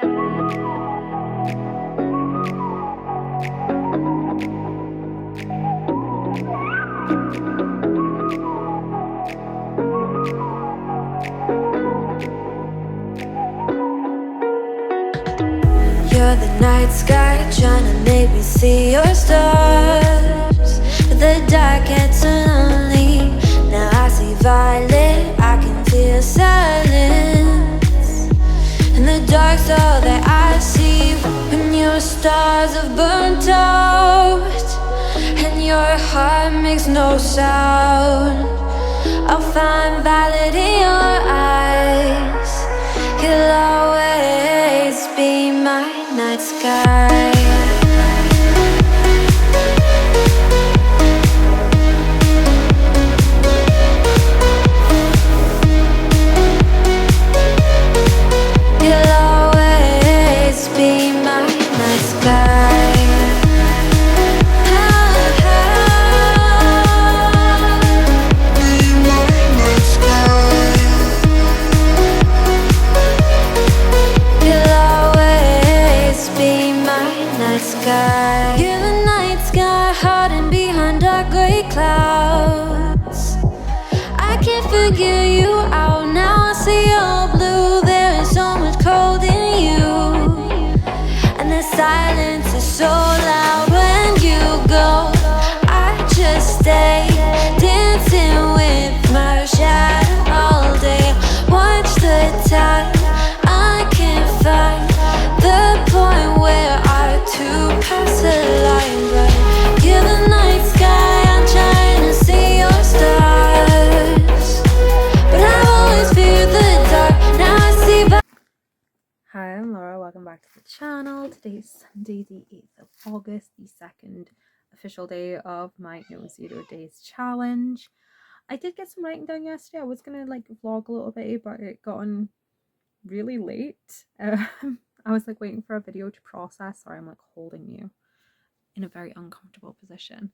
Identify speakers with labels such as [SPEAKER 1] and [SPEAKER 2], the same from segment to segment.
[SPEAKER 1] You're the night sky trying to make me see your stars, but the dark gets so lonely. Now I see violet, I can feel silence, and the dark's all that I see. When your stars have burnt out and your heart makes no sound, I'll find violet in your eyes. You'll always be my night sky. You'll always be my night sky. You're the night sky hiding behind dark gray clouds. I can't figure you out now. I see all blue. There is so much cold in you, and the silence is so loud when you go. I just stay dancing with my shadow all day. Watch the time. I can't find the point where our two pass the line, but you're the night sky. I'm trying to see your stars, but I've always feared the dark. Now I see.
[SPEAKER 2] Hi, I'm Laura. Welcome back to the channel. Today's Sunday, the 8th of August, the second official day of my No 0 Days challenge. I did get some writing done yesterday. I was gonna vlog a little bit, but it got on really late. I was waiting for a video to process. Sorry, I'm holding you in a very uncomfortable position,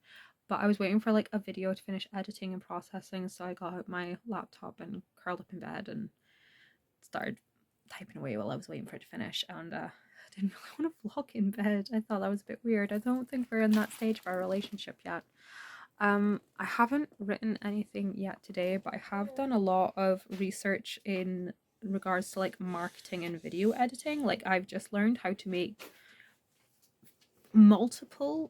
[SPEAKER 2] but I was waiting for a video to finish editing and processing, so I got out my laptop and curled up in bed and started typing away while I was waiting for it to finish, and I didn't really want to vlog in bed. I thought that was a bit weird. I don't think we're in that stage of our relationship yet. I haven't written anything yet today, but I have done a lot of research in regards to marketing and video editing. I've just learned how to make multiple,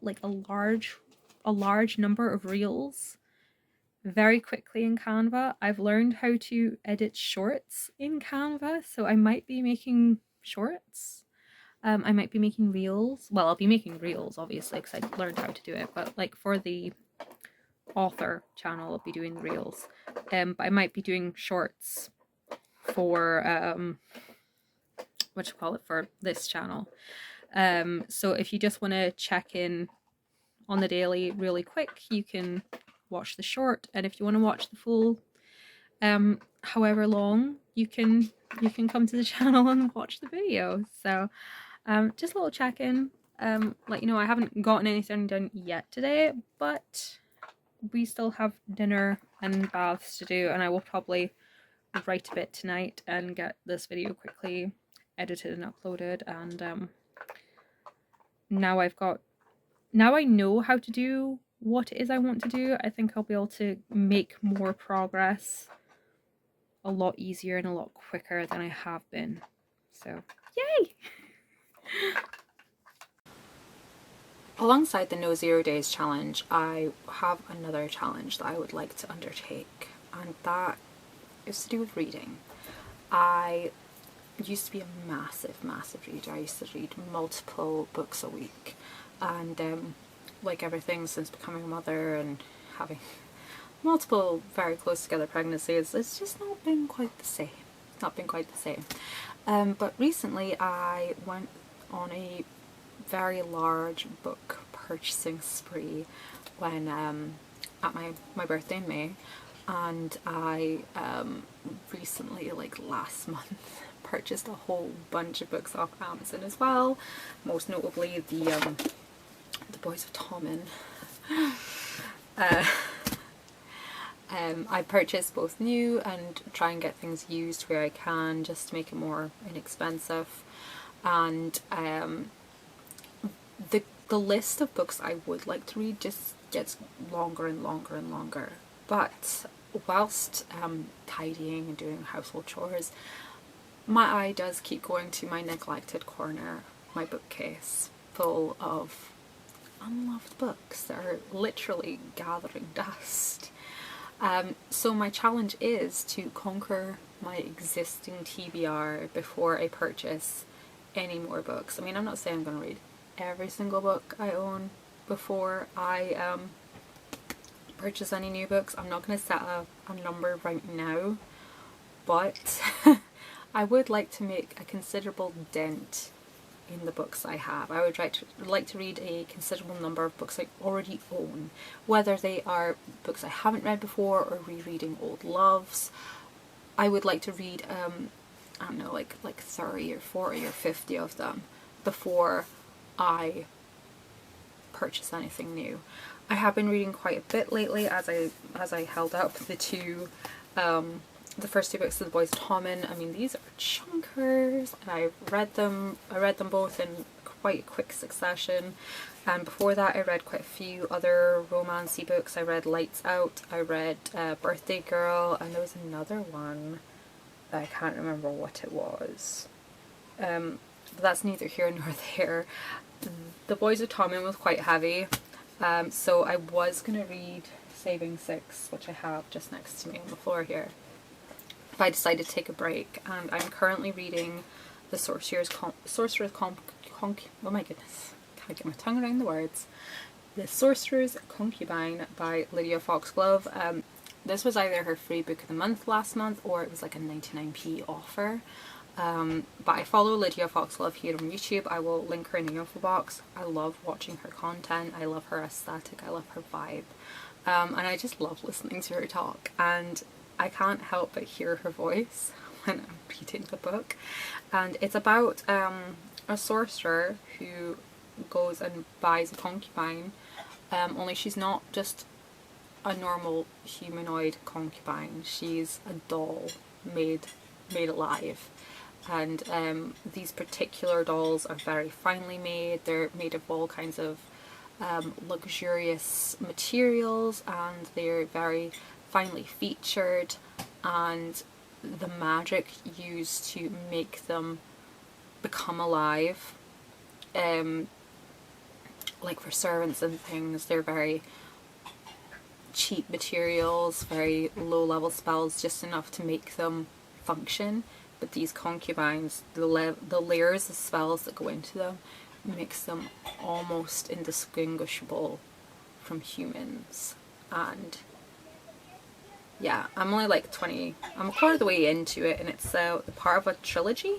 [SPEAKER 2] a large number of reels very quickly in Canva. I've learned how to edit shorts in Canva, so I might be making shorts. I might be making reels. Well, I'll be making reels obviously because I learned how to do it, but for the author channel I'll be doing the reels, but I might be doing shorts for for this channel. So if you just want to check in on the daily really quick, you can watch the short, and if you want to watch the full however long, you can come to the channel and watch the video. So just a little check-in. I haven't gotten anything done yet today, but we still have dinner and baths to do, and I will probably write a bit tonight and get this video quickly edited and uploaded. And now I know how to do what it is I want to do. I think I'll be able to make more progress a lot easier and a lot quicker than I have been. So yay! Alongside the No 0 Days challenge, I have another challenge that I would like to undertake, and that is to do with reading. I used to be a massive reader. I used to read multiple books a week, and like everything since becoming a mother and having multiple very close together pregnancies, it's just not been quite the same. But recently I went on a very large book purchasing spree when at my birthday in May, and I recently, last month, purchased a whole bunch of books off Amazon as well, most notably the Boys of Tommen. I purchased both new and try and get things used where I can, just to make it more inexpensive. and the list of books I would like to read just gets longer and longer and longer. But whilst tidying and doing household chores, my eye does keep going to my neglected corner, my bookcase, full of unloved books that are literally gathering dust. So my challenge is to conquer my existing TBR before I purchase any more books. I mean, I'm not saying I'm going to read every single book I own before I purchase any new books. I'm not going to set a number right now, but I would like to make a considerable dent in the books I have. I would like to read a considerable number of books I already own, whether they are books I haven't read before or rereading old loves. I would like to read I don't know, like 30 or 40 or 50 of them before I purchase anything new. I have been reading quite a bit lately as I held up the first two books of The Boys of Tommen. I mean, these are chunkers, and I read them both in quite a quick succession. And before that, I read quite a few other romancy books. I read Lights Out, I read Birthday Girl, and there was another one that I can't remember what it was. But that's neither here nor there. The Boys of Tommen was quite heavy, so I was going to read Saving Six, which I have just next to me on the floor here. But I decided to take a break, and I'm currently reading The oh my goodness, can't get my tongue around the words. The Sorcerer's Concubine by Lydia Foxglove. This was either her free book of the month last month, or it was like a 99p offer. But I follow Lydia Foxglove here on YouTube. I will link her in the info box. I love watching her content. I love her aesthetic. I love her vibe. And I just love listening to her talk. And I can't help but hear her voice when I'm reading the book. And it's about a sorcerer who goes and buys a concubine, only she's not just a normal humanoid concubine. She's a doll made alive. And these particular dolls are very finely made. They're made of all kinds of luxurious materials, and they're very finely featured, and the magic used to make them become alive, like for servants and things, they're very cheap materials, very low level spells, just enough to make them function. But these concubines, the layers of spells that go into them makes them almost indistinguishable from humans. And yeah, I'm only like I'm a quarter of the way into it, and it's the part of a trilogy,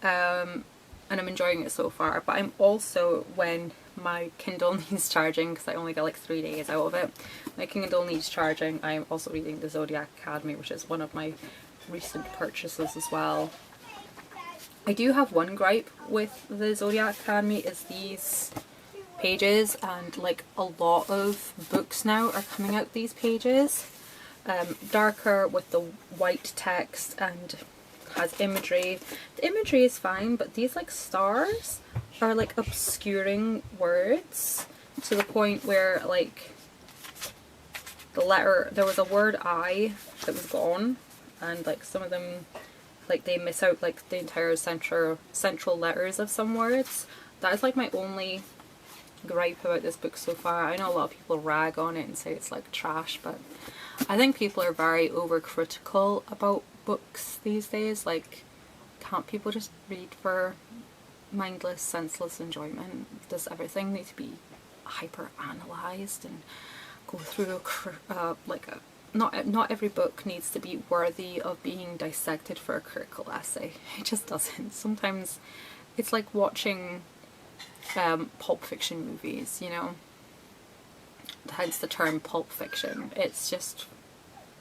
[SPEAKER 2] and I'm enjoying it so far. But I'm also, when my Kindle needs charging, because I only get like 3 days out of it, my Kindle needs charging, I'm also reading the Zodiac Academy, which is one of my recent purchases as well. I do have one gripe with the Zodiac Academy, is these pages, and like a lot of books now are coming out these pages. Darker with the white text and has imagery. The imagery is fine, but these like stars are like obscuring words to the point where like there was a word I that was gone, and like some of them, like they miss out like the entire central letters of some words. That is like my only gripe about this book so far. I know a lot of people rag on it and say it's like trash, but I think people are very overcritical about books these days. Like, can't people just read for mindless, senseless enjoyment? Does everything need to be hyper analysed and go through not every book needs to be worthy of being dissected for a critical essay. It just doesn't. Sometimes it's like watching Pulp Fiction movies, you know? Hence the term Pulp Fiction. It's just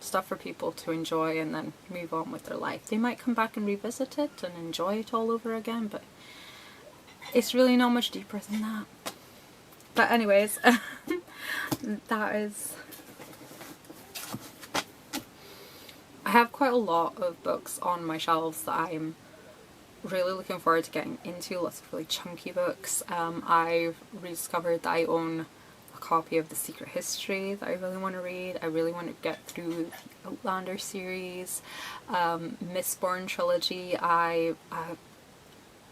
[SPEAKER 2] stuff for people to enjoy and then move on with their life. They might come back and revisit it and enjoy it all over again, but it's really not much deeper than that. But anyways, that is... I have quite a lot of books on my shelves that I'm really looking forward to getting into lots of really chunky books. I've rediscovered that I own a copy of The Secret History that I really want to read. I really want to get through the Outlander series, Mistborn trilogy. A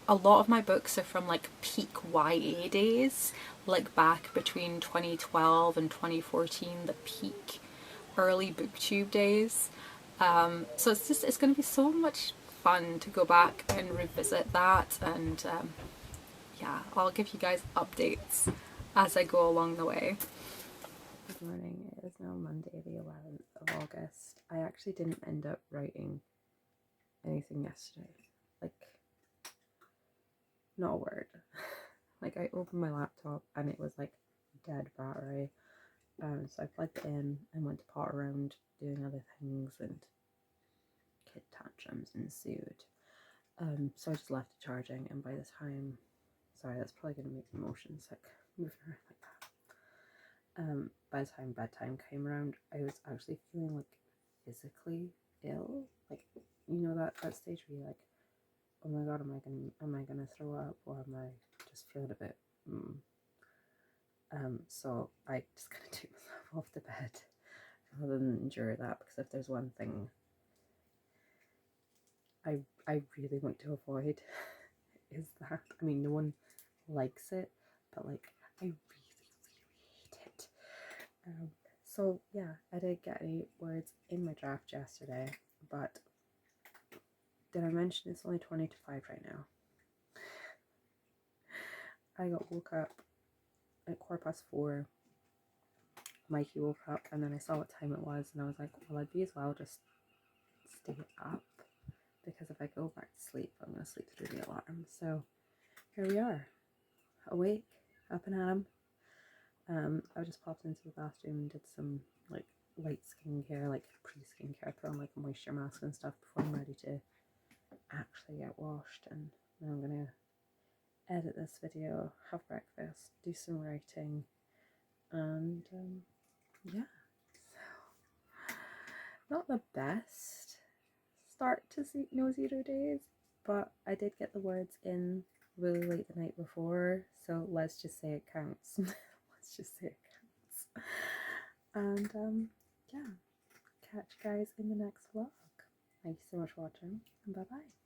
[SPEAKER 2] lot of my books are from like peak YA days, like back between 2012 and 2014, the peak early booktube days. So it's going to be so much fun to go back and revisit that, and yeah, I'll give you guys updates as I go along the way. Good morning. It is now Monday, the 11th of August. I actually didn't end up writing anything yesterday. Like, not a word. Like, I opened my laptop and it was like dead battery. So I plugged it in and went to pot around doing other things, and kid tantrums ensued. So I just left it charging, and by the time, sorry, that's probably going to make the motions like moving around like that. By the time bedtime came around, I was actually feeling like physically ill. Like, you know, that stage where you're like, oh my god, am I gonna throw up, or am I just feeling a bit so I just kind of took myself off the bed rather than endure that, because if there's one thing I really want to avoid is that. I mean, no one likes it, but like, I really, really hate it. So yeah, I didn't get any words in my draft yesterday, but did I mention it's only 20 to 5 right now? I got woke up at 4:15. Mikey woke up, and then I saw what time it was, and I was like, well, I'd be as well just stay up, because if I go back to sleep, I'm going to sleep through the alarm. So here we are, awake, up and at 'em. I just popped into the bathroom and did some like light skincare, like pre-skincare, put on like a moisture mask and stuff before I'm ready to actually get washed. And now I'm gonna edit this video, have breakfast, do some writing, and yeah. So not the best start to Nose Eater days, but I did get the words in really late the night before, so let's just say it counts. Let's just say it counts. And yeah, catch you guys in the next vlog. Thank you so much for watching, and bye bye.